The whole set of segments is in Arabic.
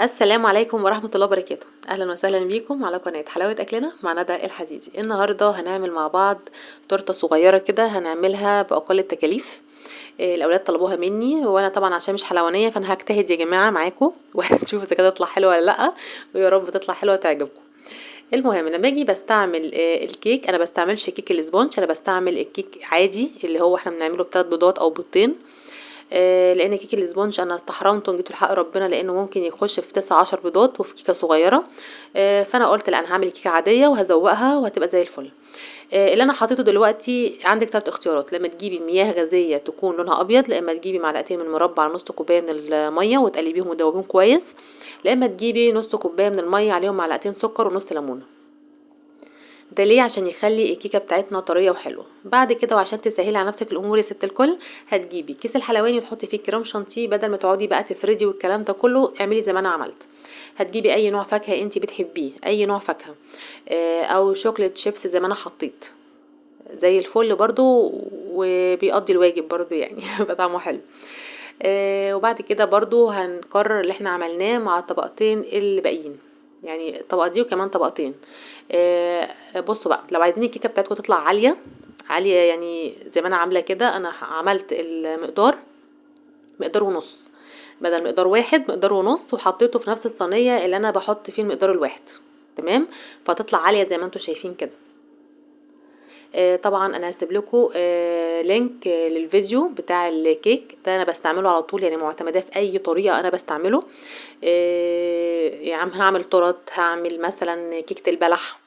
السلام عليكم ورحمة الله وبركاته. أهلا وسهلا بيكم على قناة حلاوة أكلنا مع ندى الحديدي. النهاردة هنعمل مع بعض تورتة صغيرة كده، هنعملها بأقل التكاليف. الأولاد طلبوها مني وأنا طبعا عشان مش حلوانية فأنا هجتهد يا جماعة معاكم وهنشوف إذا كده تطلع حلوة ولا لأ، ويا رب تطلع حلوة تعجبكم. المهم لما اجي بستعمل الكيك، انا بستعملش كيك الاسبونج، انا بستعمل الكيك عادي اللي هو احنا بنعمله ب3 بيضات او بيضتين. لان كيك الاسبونج انا استحرمته وجيت الحق ربنا لانه ممكن يخش في 9 10 بيضات وفي كيكه صغيره. فانا قلت لا، انا هعمل كيكه عاديه وهزوقها وهتبقى زي الفل. اللي انا حطيته دلوقتي عندك 3 اختيارات: لما تجيبي مياه غازيه تكون لونها ابيض، لا اما تجيبي معلقتين من مربى على نص كوبايه من الميه وتقلبيهم وتدوبيهم كويس، لا اما تجيبي نص كوبايه من الميه عليهم معلقتين سكر ونص ليمونه. ده ليه؟ عشان يخلي الكيكه بتاعتنا طريه وحلوه. بعد كده وعشان تسهلي على نفسك الامور يا ست الكل، هتجيبي كيس الحلواني وتحطي فيه كريم شانتيه، بدل ما تقعدي بقى تفردي والكلام ده كله اعملي زي ما انا عملت. هتجيبي اي نوع فاكهه انت بتحبيه، اي نوع فاكهه، او شوكليت شيبس زي ما انا حطيت، زي الفل برضو، وبيقضي الواجب برضو يعني بيبقى طعمه حلو. وبعد كده برضو هنكرر اللي احنا عملناه مع الطبقتين اللي باقيين، يعني الطبقه دي وكمان طبقتين. بصوا بقى، لو عايزين الكيكه بتاعتكم تطلع عاليه عاليه يعني زي ما انا عامله كده، انا عملت المقدار مقدار ونص، بدل مقدار واحد مقدار ونص، وحطيته في نفس الصينيه اللي انا بحط فيه المقدار الواحد. تمام، فتطلع عاليه زي ما انتم شايفين كده. طبعا انا هسيب لكم لينك للفيديو بتاع الكيك ده، انا بستعمله على طول، يعني معتمداه في اي طريقه انا بستعمله. يعني هعمل تورت، هعمل مثلا كيكه البلح،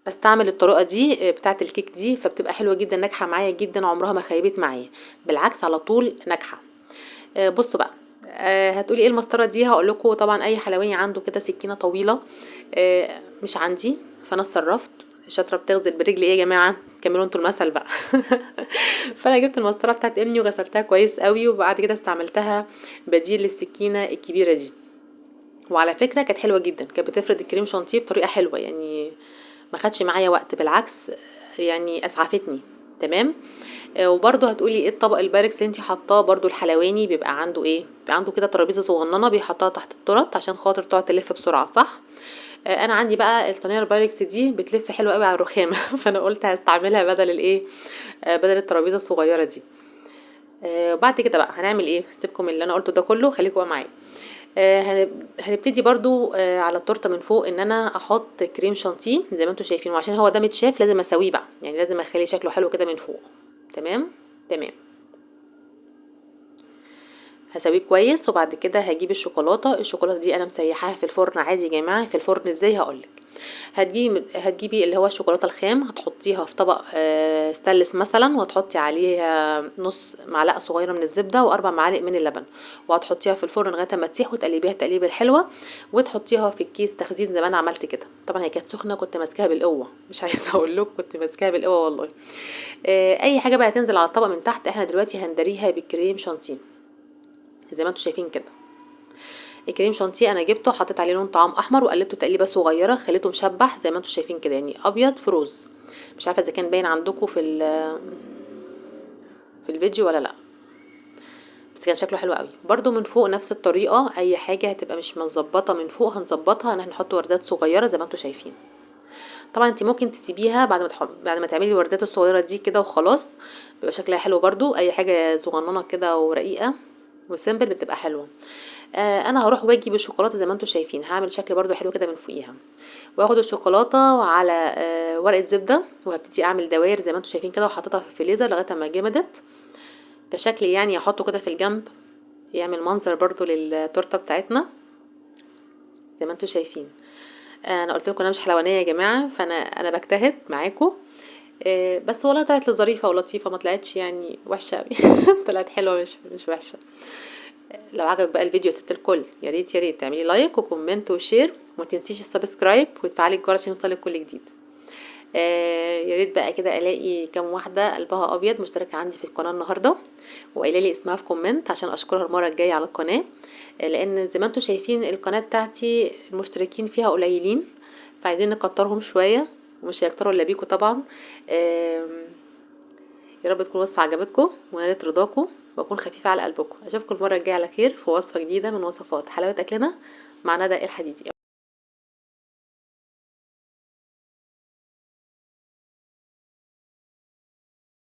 بستعمل الطريقه دي بتاعه الكيك دي، فبتبقى حلوه جدا، ناجحه معايا جدا، عمرها ما خيبت معايا، بالعكس على طول ناجحه. بصوا بقى، هتقولي ايه المسطره دي؟ هقول لكم طبعا اي حلواني عنده كده سكينه طويله، مش عندي، فانا اتصرفت. الشطره بتغزل بالرجل ايه يا جماعه؟ كملوا انتوا المثل بقى فانا جبت المسطره بتاعت امي وغسلتها كويس قوي، وبعد كده استعملتها بديل للسكينه الكبيره دي. وعلى فكره كانت حلوه جدا، كانت بتفرد الكريم شانتيه بطريقه حلوه يعني، ما خدش معايا وقت، بالعكس يعني اسعفتني. تمام. وبرده هتقولي ايه الطبق الباركس اللي انتي حطاه؟ برده الحلواني بيبقى عنده ايه؟ بيبقى عنده كده ترابيزه صغننه بيحطها تحت التورت عشان خاطر تقعد تلف بسرعه، صح؟ انا عندي بقى الصينيه البايركس دي بتلف حلو قوي على الرخامه فانا قلت هستعملها بدل الايه، بدل الترابيزه الصغيره دي. وبعد كده بقى هنعمل ايه؟ سيبكم اللي انا قلته ده كله، خليكم بقى معايا. هنبتدي برضو على التورته من فوق ان انا احط كريم شانتيه زي ما انتم شايفين، وعشان هو ده متشاف لازم اسويه بقى، يعني لازم اخلي شكله حلو كده من فوق. تمام. تمام، هسويه كويس. وبعد كده هجيب الشوكولاته دي انا مسيحاها في الفرن عادي يا جماعه. في الفرن ازاي؟ هقولك. هتجيبي اللي هو الشوكولاته الخام، هتحطيها في طبق ستانلس مثلا، وهتحطي عليها نص معلقه صغيره من الزبده و4 معالق من اللبن، وهتحطيها في الفرن لغايه ما تسيح، وتقلبيها التقليبه الحلوه، وتحطيها في الكيس تخزين زي ما انا عملت كده. طبعا هي كانت سخنه، كنت ماسكاها بالقوه، مش عايزه اقول لكم كنت ماسكاها بالقوه والله. اي حاجه بقى هتنزل على الطبق من تحت احنا دلوقتي هندريها بالكريم شانتيه زي ما انتم شايفين كده. الكريم شانتيه انا جبته حطيت عليه لون طعام احمر، وقلبته تقليبه صغيره، خليته مشبح زي ما انتم شايفين كده، يعني ابيض في روز. مش عارفه اذا كان باين عندكم في الفيديو ولا لا، بس كان شكله حلو قوي. برضو من فوق نفس الطريقه، اي حاجه هتبقى مش متظبطه من فوق هنظبطها ان احنا نحط وردات صغيره زي ما انتم شايفين. طبعا انت ممكن تسيبيها بعد ما تعملي الوردات الصغيره دي كده وخلاص، بيبقى شكلها حلو برضو. اي حاجه صغننه كده ورقيقه وسيمبل بتبقى حلوه. انا هروح واجي بالشوكولاته زي ما انتم شايفين، هعمل شكل برضو حلو كده من فوقيها، واخد الشوكولاته على ورقه زبده، وهبتدي اعمل دوائر زي ما انتم شايفين كده، وحطيتها في الفريزر لغايه ما جمدت كشكل، يعني احطه كده في الجنب يعمل منظر برضو للتورته بتاعتنا زي ما انتم شايفين. انا قلت لكم انا مش حلوانيه يا جماعه، فانا بجتهد معاكم. بس والله طلعت ظريفه ولطيفه، ما طلعتش يعني وحشه قوي طلعت حلوه، مش وحشه. لو عجبك بقى الفيديو يا ست الكل، يا ريت يا ريت تعملي لايك وكومنت وشير، وما تنسيش السبسكرايب وتفعلي الجرس عشان يوصلك كل جديد. يا ريت بقى كده الاقي كام واحده قلبها ابيض مشتركه عندي في القناه النهارده، وقايله لي اسمها في كومنت عشان اشكرها المره الجايه على القناه. لان زي ما انتم شايفين القناه بتاعتي المشتركين فيها قليلين، فعايزين نكترهم شويه، ومش هيكتروا الا بيكم طبعا. يا رب تكون وصفه عجبتكم ونالت رضاكم. واكون خفيفه على قلبكم. اشوفكم المره الجايه على خير في وصفه جديده من وصفات حلاوه اكلنا مع ندى الحديدي.